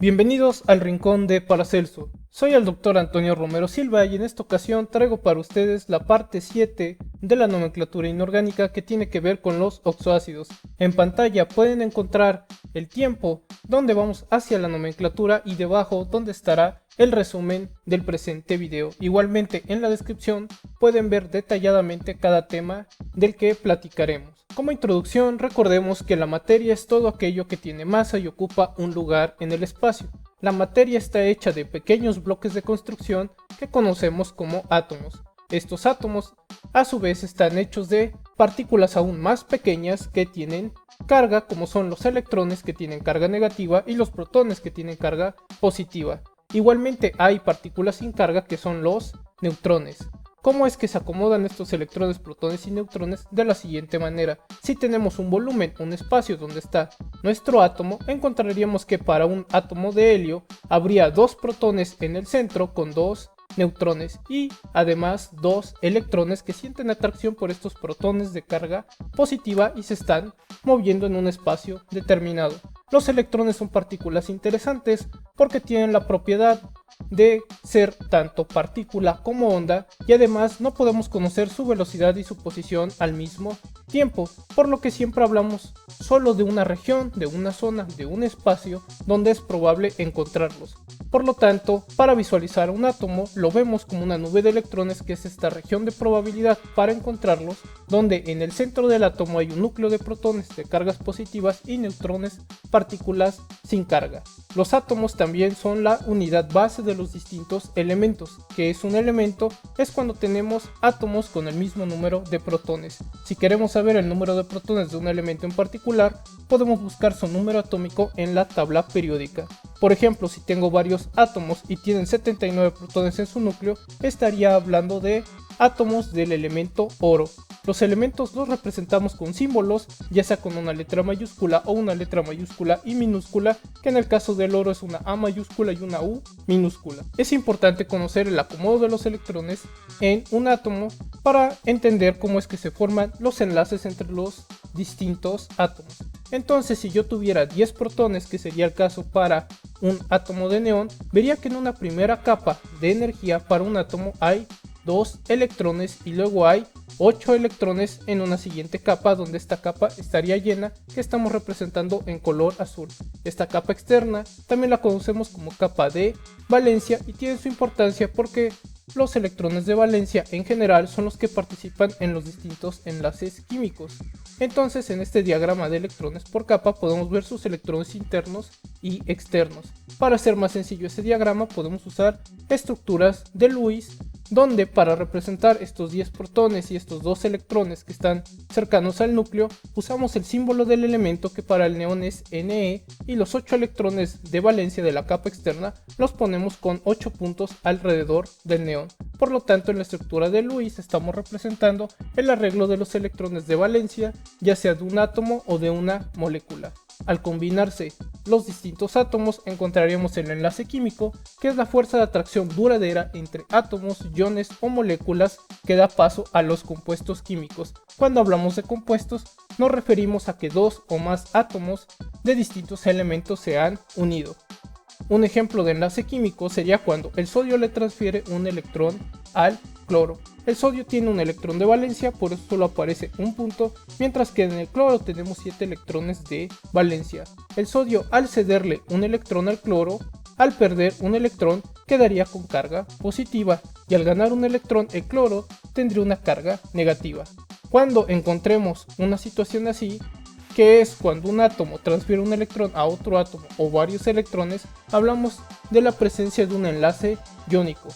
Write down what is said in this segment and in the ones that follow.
Bienvenidos al Rincón de Paracelso. Soy el Dr. Antonio Romero Silva y en esta ocasión traigo para ustedes la parte 7 de la nomenclatura inorgánica que tiene que ver con los oxoácidos. En pantalla pueden encontrar el tiempo donde vamos hacia la nomenclatura y debajo donde estará el resumen del presente video. Igualmente en la descripción pueden ver detalladamente cada tema del que platicaremos. Como introducción, recordemos que la materia es todo aquello que tiene masa y ocupa un lugar en el espacio. La materia está hecha de pequeños bloques de construcción que conocemos como átomos. Estos átomos, a su vez, están hechos de partículas aún más pequeñas que tienen carga, como son los electrones que tienen carga negativa y los protones que tienen carga positiva. Igualmente hay partículas sin carga que son los neutrones. ¿Cómo es que se acomodan estos electrones, protones y neutrones? De la siguiente manera. Si tenemos un volumen, un espacio donde está nuestro átomo, encontraríamos que para un átomo de helio habría dos protones en el centro con dos neutrones y además dos electrones que sienten atracción por estos protones de carga positiva y se están moviendo en un espacio determinado. Los electrones son partículas interesantes porque tienen la propiedad de ser tanto partícula como onda y además no podemos conocer su velocidad y su posición al mismo tiempo, por lo que siempre hablamos solo de una región, de una zona, de un espacio donde es probable encontrarlos. Por lo tanto, para visualizar un átomo lo vemos como una nube de electrones, que es esta región de probabilidad para encontrarlos, donde en el centro del átomo hay un núcleo de protones de cargas positivas y neutrones, partículas sin carga. Los átomos también son la unidad base de los distintos elementos. ¿Qué es un elemento? Es cuando tenemos átomos con el mismo número de protones. Si queremos saber el número de protones de un elemento en particular, podemos buscar su número atómico en la tabla periódica. Por ejemplo, si tengo varios átomos y tienen 79 protones en su núcleo, estaría hablando de átomos del elemento oro. Los elementos los representamos con símbolos, ya sea con una letra mayúscula o una letra mayúscula y minúscula, que en el caso del oro es una A mayúscula y una U minúscula. Es importante conocer el acomodo de los electrones en un átomo para entender cómo es que se forman los enlaces entre los distintos átomos. Entonces, si yo tuviera 10 protones, que sería el caso para un átomo de neón, vería que en una primera capa de energía para un átomo hay 2 electrones y luego hay 8 electrones en una siguiente capa, donde esta capa estaría llena, que estamos representando en color azul. Esta capa externa también la conocemos como capa de valencia y tiene su importancia porque los electrones de valencia en general son los que participan en los distintos enlaces químicos. Entonces, en este diagrama de electrones por capa podemos ver sus electrones internos y externos. Para hacer más sencillo ese diagrama podemos usar estructuras de Lewis, donde para representar estos 10 protones y estos 2 electrones que están cercanos al núcleo, usamos el símbolo del elemento, que para el neón es Ne, y los 8 electrones de valencia de la capa externa los ponemos con 8 puntos alrededor del neón. Por lo tanto, en la estructura de Lewis estamos representando el arreglo de los electrones de valencia, ya sea de un átomo o de una molécula. Al combinarse los distintos átomos encontraríamos el enlace químico, que es la fuerza de atracción duradera entre átomos, iones o moléculas que da paso a los compuestos químicos. Cuando hablamos de compuestos nos referimos a que dos o más átomos de distintos elementos se han unido. Un ejemplo de enlace químico sería cuando el sodio le transfiere un electrón al cloro. El sodio tiene un electrón de valencia, por eso solo aparece un punto, mientras que en el cloro tenemos 7 electrones de valencia. El sodio, al cederle un electrón al cloro, al perder un electrón quedaría con carga positiva, y al ganar un electrón el cloro tendría una carga negativa. Cuando encontremos una situación así, que es cuando un átomo transfiere un electrón a otro átomo o varios electrones, hablamos de la presencia de un enlace iónico.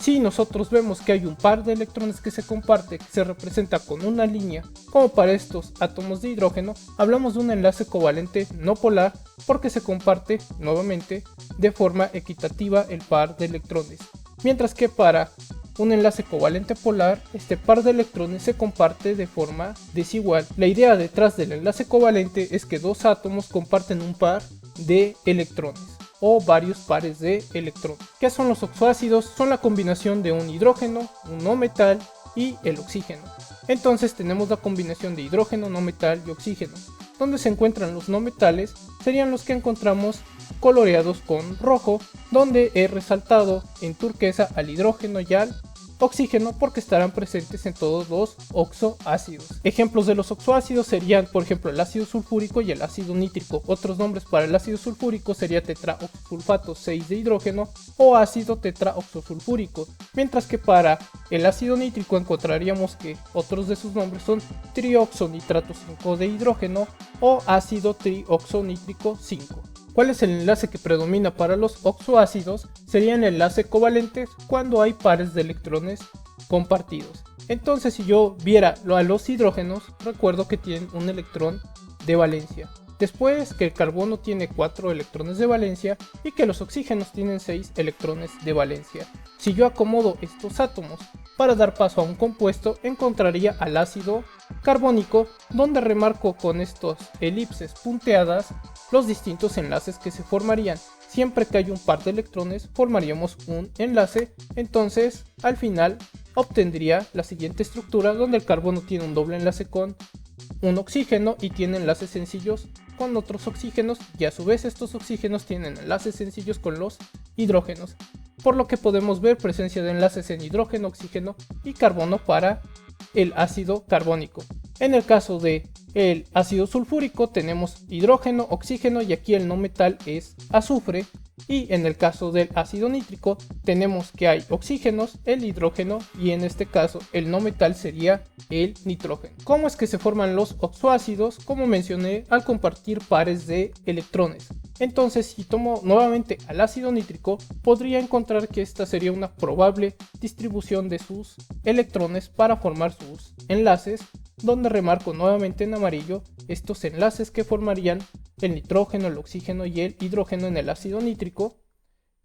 Si nosotros vemos que hay un par de electrones que se comparte, que se representa con una línea, como para estos átomos de hidrógeno, hablamos de un enlace covalente no polar, porque se comparte nuevamente de forma equitativa el par de electrones. Mientras que para un enlace covalente polar, este par de electrones se comparte de forma desigual. La idea detrás del enlace covalente es que dos átomos comparten un par de electrones o varios pares de electrones. ¿Qué son los oxoácidos? Son la combinación de un hidrógeno, un no metal y el oxígeno. Entonces tenemos la combinación de hidrógeno, no metal y oxígeno. Donde se encuentran los no metales serían los que encontramos coloreados con rojo, donde he resaltado en turquesa al hidrógeno y al oxígeno porque estarán presentes en todos los oxoácidos. Ejemplos de los oxoácidos serían, por ejemplo, el ácido sulfúrico y el ácido nítrico. Otros nombres para el ácido sulfúrico sería tetraoxosulfato 6 de hidrógeno o ácido tetraoxosulfúrico, mientras que para el ácido nítrico encontraríamos que otros de sus nombres son trioxonitrato 5 de hidrógeno o ácido trioxonítrico 5. ¿Cuál es el enlace que predomina para los oxoácidos? Sería el enlace covalente cuando hay pares de electrones compartidos. Entonces, si yo viera a los hidrógenos, recuerdo que tienen un electrón de valencia. Después que el carbono tiene 4 electrones de valencia y que los oxígenos tienen 6 electrones de valencia. Si yo acomodo estos átomos para dar paso a un compuesto, encontraría al ácido carbónico, donde remarco con estos elipses punteadas los distintos enlaces que se formarían. Siempre que hay un par de electrones formaríamos un enlace, entonces al final obtendría la siguiente estructura donde el carbono tiene un doble enlace con un oxígeno y tiene enlaces sencillos con otros oxígenos, y a su vez estos oxígenos tienen enlaces sencillos con los hidrógenos, por lo que podemos ver presencia de enlaces en hidrógeno, oxígeno y carbono para el ácido carbónico. En el caso de el ácido sulfúrico tenemos hidrógeno, oxígeno y aquí el no metal es azufre. Y en el caso del ácido nítrico tenemos que hay oxígenos, el hidrógeno y en este caso el no metal sería el nitrógeno. ¿Cómo es que se forman los oxoácidos? Como mencioné, al compartir pares de electrones. Entonces, si tomo nuevamente al ácido nítrico, podría encontrar que esta sería una probable distribución de sus electrones para formar sus enlaces, donde remarco nuevamente en amarillo estos enlaces que formarían el nitrógeno, el oxígeno y el hidrógeno en el ácido nítrico,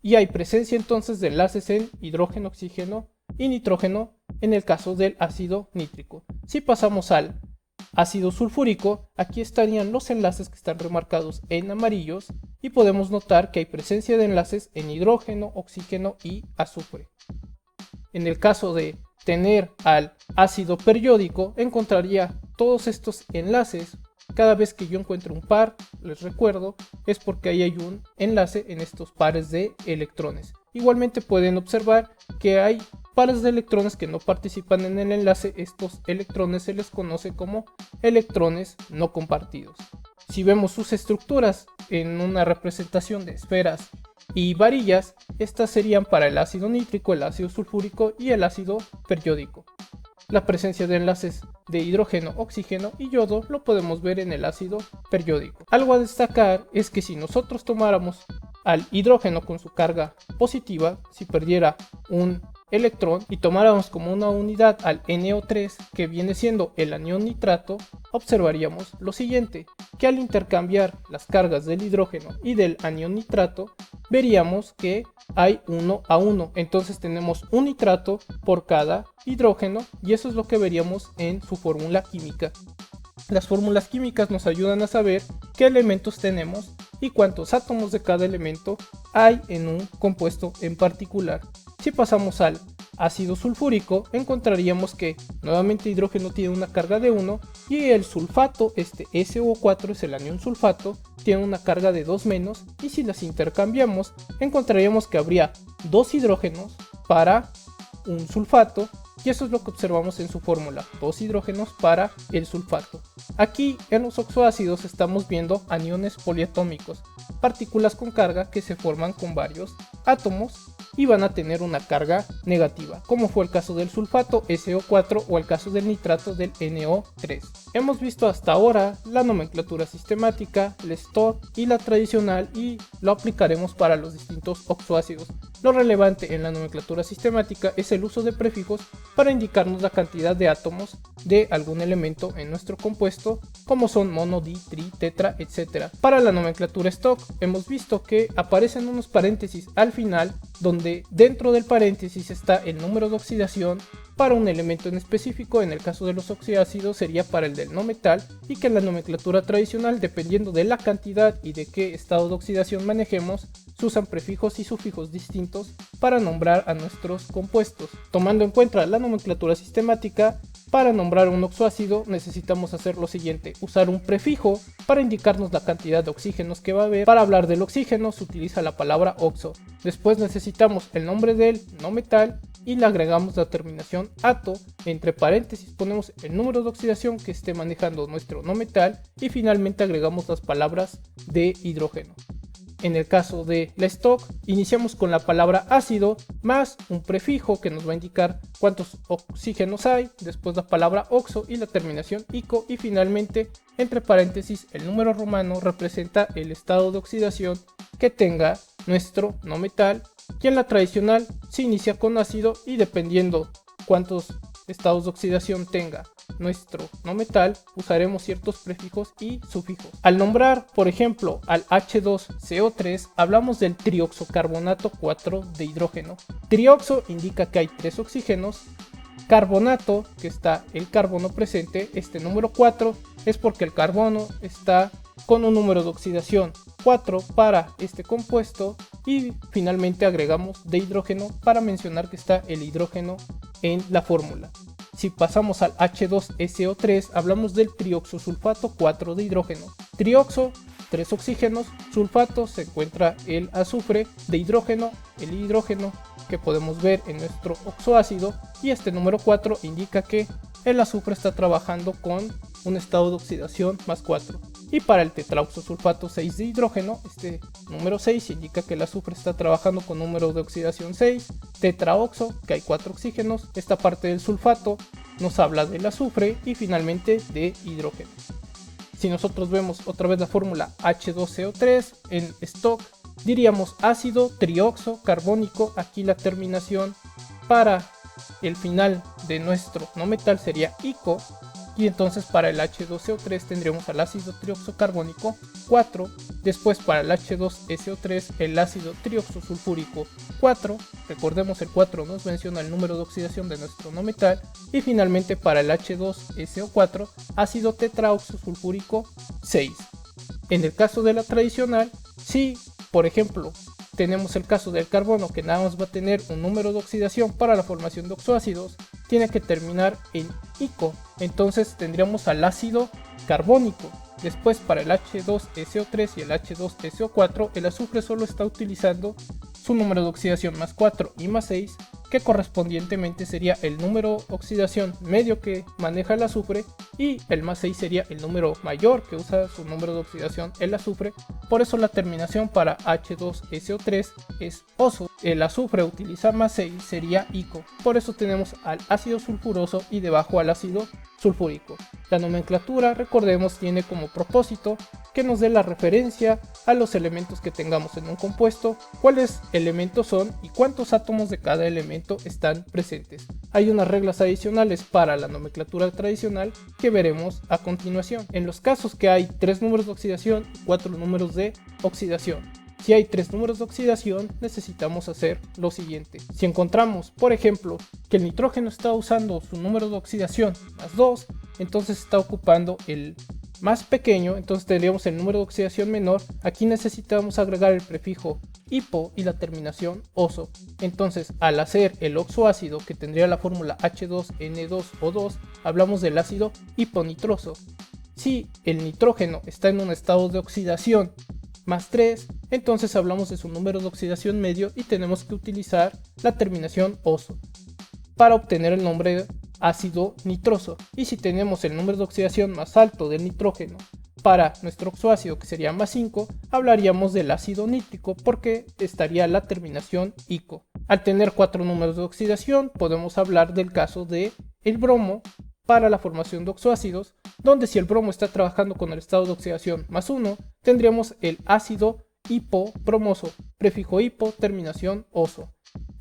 y hay presencia entonces de enlaces en hidrógeno, oxígeno y nitrógeno en el caso del ácido nítrico. Si pasamos al ácido sulfúrico, aquí estarían los enlaces que están remarcados en amarillos y podemos notar que hay presencia de enlaces en hidrógeno, oxígeno y azufre. En el caso de tener al ácido periódico, encontraría todos estos enlaces. Cada vez que yo encuentre un par, les recuerdo, es porque ahí hay un enlace en estos pares de electrones. Igualmente pueden observar que hay pares de electrones que no participan en el enlace. Estos electrones se les conoce como electrones no compartidos. Si vemos sus estructuras en una representación de esferas y varillas, estas serían para el ácido nítrico, el ácido sulfúrico y el ácido periódico. La presencia de enlaces de hidrógeno, oxígeno y yodo lo podemos ver en el ácido periódico. Algo a destacar es que si nosotros tomáramos al hidrógeno con su carga positiva, si perdiera un electrón y tomáramos como una unidad al NO3, que viene siendo el anión nitrato, observaríamos lo siguiente, que al intercambiar las cargas del hidrógeno y del anión nitrato, veríamos que hay 1 a 1, entonces tenemos un nitrato por cada hidrógeno y eso es lo que veríamos en su fórmula química. Las fórmulas químicas nos ayudan a saber qué elementos tenemos y cuántos átomos de cada elemento hay en un compuesto en particular. Si pasamos al ácido sulfúrico, encontraríamos que nuevamente hidrógeno tiene una carga de 1 y el sulfato, este SO4 es el anión sulfato, tiene una carga de 2 menos, y si las intercambiamos encontraríamos que habría 2 hidrógenos para un sulfato, y eso es lo que observamos en su fórmula, 2 hidrógenos para el sulfato. Aquí en los oxoácidos estamos viendo aniones poliatómicos, partículas con carga que se forman con varios átomos y van a tener una carga negativa, como fue el caso del sulfato SO4 o el caso del nitrato del NO3. Hemos visto hasta ahora la nomenclatura sistemática, la STOR y la tradicional, y lo aplicaremos para los distintos oxoácidos. Lo relevante en la nomenclatura sistemática es el uso de prefijos para indicarnos la cantidad de átomos de algún elemento en nuestro compuesto, como son mono, di, tri, tetra, etc. Para la nomenclatura stock hemos visto que aparecen unos paréntesis al final, donde dentro del paréntesis está el número de oxidación para un elemento en específico. En el caso de los oxiácidos sería para el del no metal, y que en la nomenclatura tradicional, dependiendo de la cantidad y de qué estado de oxidación manejemos, se usan prefijos y sufijos distintos para nombrar a nuestros compuestos. Tomando en cuenta la nomenclatura sistemática, Para nombrar un oxoácido necesitamos hacer lo siguiente: usar un prefijo para indicarnos la cantidad de oxígenos que va a haber. Para hablar del oxígeno se utiliza la palabra oxo. Después necesitamos el nombre del no metal y le agregamos la terminación ato. Entre paréntesis ponemos el número de oxidación que esté manejando nuestro no metal y finalmente agregamos las palabras de hidrógeno. En el caso de la stock, iniciamos con la palabra ácido más un prefijo que nos va a indicar cuántos oxígenos hay, después la palabra oxo y la terminación ico, y finalmente entre paréntesis el número romano representa el estado de oxidación que tenga nuestro no metal, y en la tradicional se inicia con ácido y dependiendo cuántos estados de oxidación tenga nuestro no metal usaremos ciertos prefijos y sufijos. Al nombrar por ejemplo al H2CO3 hablamos del trioxocarbonato 4 de hidrógeno. Trioxo indica que hay 3 oxígenos, carbonato que está el carbono presente, este número 4 es porque el carbono está con un número de oxidación 4 para este compuesto y finalmente agregamos de hidrógeno para mencionar que está el hidrógeno en la fórmula. Si pasamos al H2SO3 hablamos del trioxosulfato 4 de hidrógeno. Trioxo, 3 oxígenos, sulfato se encuentra el azufre, de hidrógeno, el hidrógeno que podemos ver en nuestro oxoácido y este número 4 indica que el azufre está trabajando con un estado de oxidación más 4. Y para el tetraoxosulfato 6 de hidrógeno, este número 6 indica que el azufre está trabajando con número de oxidación 6, tetraoxo, que hay 4 oxígenos, esta parte del sulfato nos habla del azufre y finalmente de hidrógeno. Si nosotros vemos otra vez la fórmula H2CO3 en stock, diríamos ácido trioxo carbónico, aquí la terminación para el final de nuestro no metal sería ico. Y entonces para el H2CO3 tendríamos al ácido trioxocarbónico 4, después para el H2SO3 el ácido trioxosulfúrico 4, recordemos el 4 nos menciona el número de oxidación de nuestro no metal, y finalmente para el H2SO4 ácido tetraoxosulfúrico 6. En el caso de la tradicional, si por ejemplo tenemos el caso del carbono que nada más va a tener un número de oxidación para la formación de oxoácidos, tiene que terminar en ico, entonces tendríamos al ácido carbónico. Después para el H2SO3 y el H2SO4 el azufre solo está utilizando su número de oxidación más 4 y más 6, que correspondientemente sería el número de oxidación medio que maneja el azufre y el más 6 sería el número mayor que usa su número de oxidación el azufre. Por eso la terminación para H2SO3 es oso, el azufre utiliza más 6 sería ico, por eso tenemos al ácido sulfuroso y debajo al ácido sulfúrico. La nomenclatura, recordemos, tiene como propósito que nos dé la referencia a los elementos que tengamos en un compuesto, cuáles elementos son y cuántos átomos de cada elemento están presentes. Hay unas reglas adicionales para la nomenclatura tradicional que veremos a continuación. En los casos que hay 3 números de oxidación y 4 números de oxidación. Si hay 3 números de oxidación, necesitamos hacer lo siguiente. Si encontramos, por ejemplo, que el nitrógeno está usando su número de oxidación más 2, entonces está ocupando el más pequeño, entonces tendríamos el número de oxidación menor. Aquí necesitamos agregar el prefijo hipo y la terminación oso. Entonces, al hacer el oxoácido, que tendría la fórmula H2N2O2, hablamos del ácido hiponitroso. Si el nitrógeno está en un estado de oxidación más 3, entonces hablamos de su número de oxidación medio y tenemos que utilizar la terminación oso para obtener el nombre ácido nitroso. Y si tenemos el número de oxidación más alto del nitrógeno para nuestro oxoácido, que sería más 5, hablaríamos del ácido nítrico porque estaría la terminación ico. Al tener 4 números de oxidación podemos hablar del caso de el bromo para la formación de oxoácidos, donde si el bromo está trabajando con el estado de oxidación más 1, tendríamos el ácido hipobromoso, prefijo hipo, terminación oso.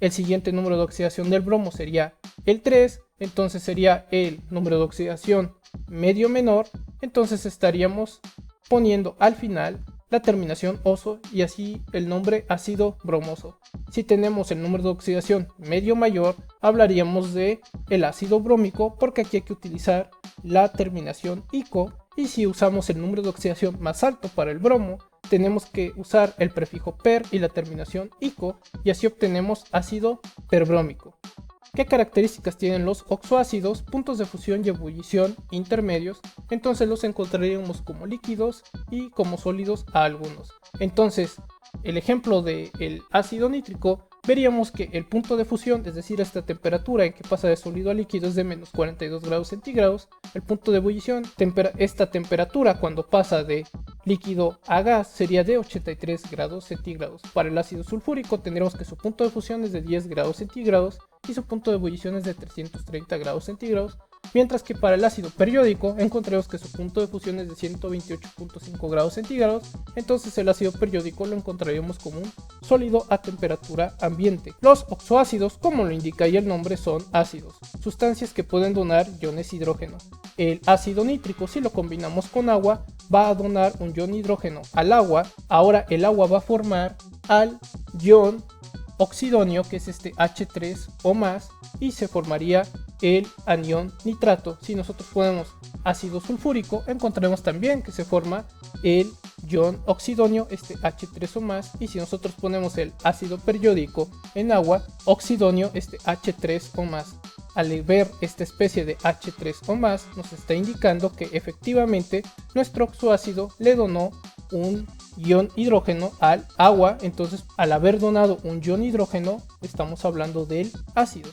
El siguiente número de oxidación del bromo sería el 3, entonces sería el número de oxidación medio menor, entonces estaríamos poniendo al final la terminación oso y así el nombre ácido bromoso. Si tenemos el número de oxidación medio mayor, hablaríamos de el ácido brómico porque aquí hay que utilizar la terminación ico, y si usamos el número de oxidación más alto para el bromo, tenemos que usar el prefijo per y la terminación ico y así obtenemos ácido perbrómico. ¿Qué características tienen los oxoácidos? Puntos de fusión y ebullición intermedios, entonces los encontraríamos como líquidos y como sólidos a algunos. Entonces, el ejemplo del ácido nítrico, veríamos que el punto de fusión, es decir, esta temperatura en que pasa de sólido a líquido, es de menos 42 grados centígrados. El punto de ebullición, esta temperatura cuando pasa de líquido a gas, sería de 83 grados centígrados. Para el ácido sulfúrico tendremos que su punto de fusión es de 10 grados centígrados y su punto de ebullición es de 330 grados centígrados. Mientras que para el ácido periódico encontremos que su punto de fusión es de 128.5 grados centígrados, entonces el ácido periódico lo encontraríamos como un sólido a temperatura ambiente. Los oxoácidos, como lo indica ahí el nombre, son ácidos, sustancias que pueden donar iones hidrógeno. El ácido nítrico, si lo combinamos con agua, va a donar un ion hidrógeno al agua. Ahora el agua va a formar al ion oxidonio, que es este H3 o más, y se formaría el anión nitrato. Si nosotros ponemos ácido sulfúrico, encontraremos también que se forma el ion oxidonio, este H3 o más, y si nosotros ponemos el ácido periódico en agua, oxidonio, este H3 o más. Al ver esta especie de H3 o más, nos está indicando que efectivamente nuestro oxoácido le donó un ion hidrógeno al agua. Entonces, al haber donado un ion hidrógeno, estamos hablando del ácido.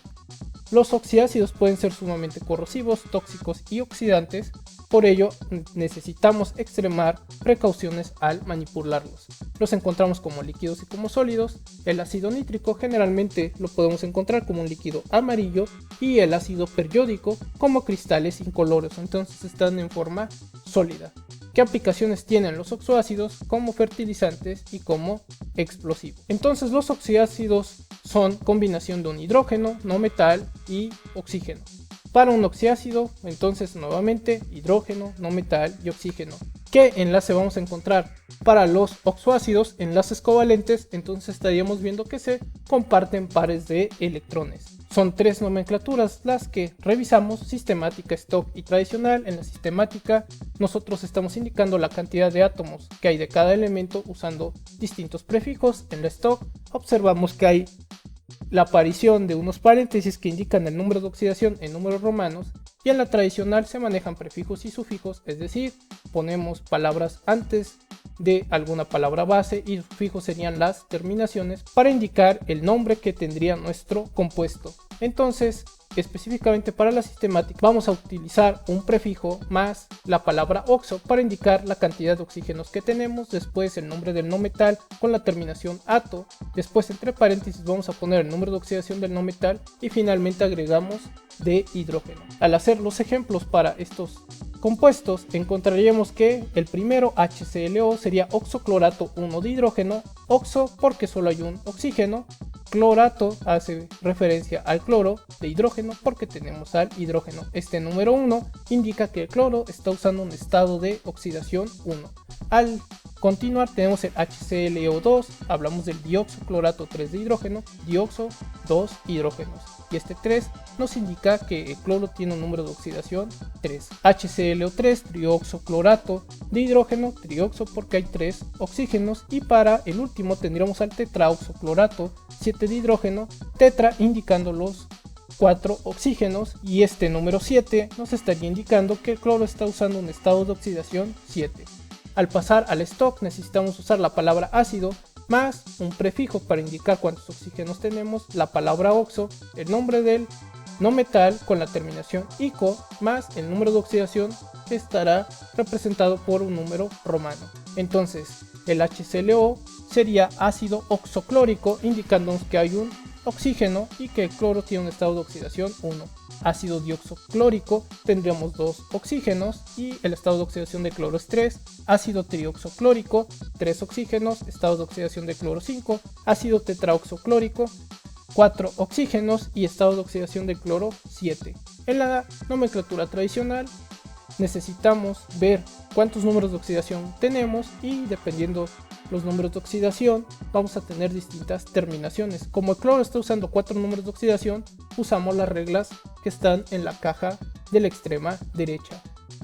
Los oxiácidos pueden ser sumamente corrosivos, tóxicos y oxidantes, por ello necesitamos extremar precauciones al manipularlos. Los encontramos como líquidos y como sólidos. El ácido nítrico generalmente lo podemos encontrar como un líquido amarillo y el ácido periódico como cristales incoloros, entonces están en forma sólida. ¿Qué aplicaciones tienen los oxoácidos? Como fertilizantes y como explosivos. Entonces los oxiácidos son combinación de un hidrógeno, no metal y oxígeno. Para un oxiácido, entonces nuevamente hidrógeno, no metal y oxígeno. ¿Qué enlace vamos a encontrar? Para los oxoácidos, enlaces covalentes, entonces estaríamos viendo que se comparten pares de electrones. Son tres nomenclaturas las que revisamos: sistemática, stock y tradicional. En la sistemática nosotros estamos indicando la cantidad de átomos que hay de cada elemento usando distintos prefijos. En la stock observamos que hay la aparición de unos paréntesis que indican el número de oxidación en números romanos, y en la tradicional se manejan prefijos y sufijos, es decir, ponemos palabras antes de alguna palabra base y sufijos serían las terminaciones para indicar el nombre que tendría nuestro compuesto. Entonces, específicamente para la sistemática vamos a utilizar un prefijo más la palabra oxo para indicar la cantidad de oxígenos que tenemos, después el nombre del no metal con la terminación ato, después entre paréntesis vamos a poner el número de oxidación del no metal y finalmente agregamos de hidrógeno. Al hacer los ejemplos para estos compuestos encontraríamos que el primero, HClO, sería oxoclorato 1 de hidrógeno, oxo porque solo hay un oxígeno, clorato hace referencia al cloro de hidrógeno porque tenemos al hidrógeno. Este número 1 indica que el cloro está usando un estado de oxidación 1. Al continuar tenemos el HClO2, hablamos del dioxoclorato 3 de hidrógeno, dioxo 2 hidrógenos. Y este 3 nos indica que el cloro tiene un número de oxidación 3. HClO3, trioxoclorato de hidrógeno, trioxo porque hay 3 oxígenos. Y para el último tendríamos al tetraoxoclorato 7 de hidrógeno, tetra indicando los 4 oxígenos. Y este número 7 nos estaría indicando que el cloro está usando un estado de oxidación 7. Al pasar al stock necesitamos usar la palabra ácido más un prefijo para indicar cuántos oxígenos tenemos, la palabra oxo, el nombre del no metal con la terminación ico, más el número de oxidación que estará representado por un número romano. Entonces el HClO sería ácido oxoclórico, indicándonos que hay un oxígeno y que el cloro tiene un estado de oxidación 1. Ácido dioxoclórico tendríamos 2 oxígenos y el estado de oxidación de cloro es 3. Ácido trioxoclórico, 3 oxígenos, estado de oxidación de cloro 5. Ácido tetraoxoclórico, 4 oxígenos y estado de oxidación de cloro 7. En la nomenclatura tradicional necesitamos ver cuántos números de oxidación tenemos y dependiendo los números de oxidación vamos a tener distintas terminaciones. Como el cloro está usando 4 números de oxidación, usamos las reglas que están en la caja de la extrema derecha.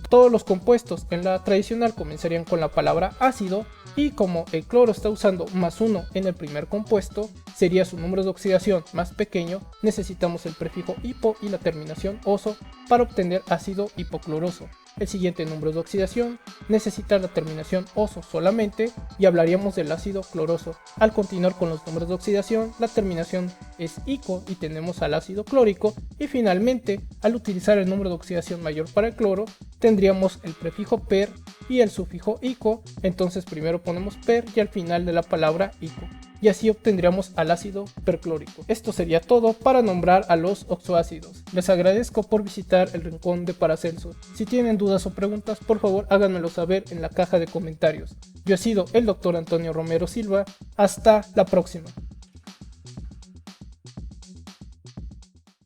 Todos los compuestos en la tradicional comenzarían con la palabra ácido y como el cloro está usando +1 en el primer compuesto, sería su número de oxidación más pequeño, necesitamos el prefijo hipo y la terminación oso para obtener ácido hipocloroso. El siguiente número de oxidación necesita la terminación oso solamente y hablaríamos del ácido cloroso. Al continuar con los números de oxidación, la terminación es ico y tenemos al ácido clórico, y finalmente, al utilizar el número de oxidación mayor para el cloro, tendríamos el prefijo per y el sufijo ico, entonces primero ponemos per y al final de la palabra ico, y así obtendríamos al ácido perclórico. Esto sería todo para nombrar a los oxoácidos. Les agradezco por visitar el rincón de Paracelso. Si tienen dudas o preguntas, por favor háganmelo saber en la caja de comentarios. Yo he sido el Dr. Antonio Romero Silva. Hasta la próxima.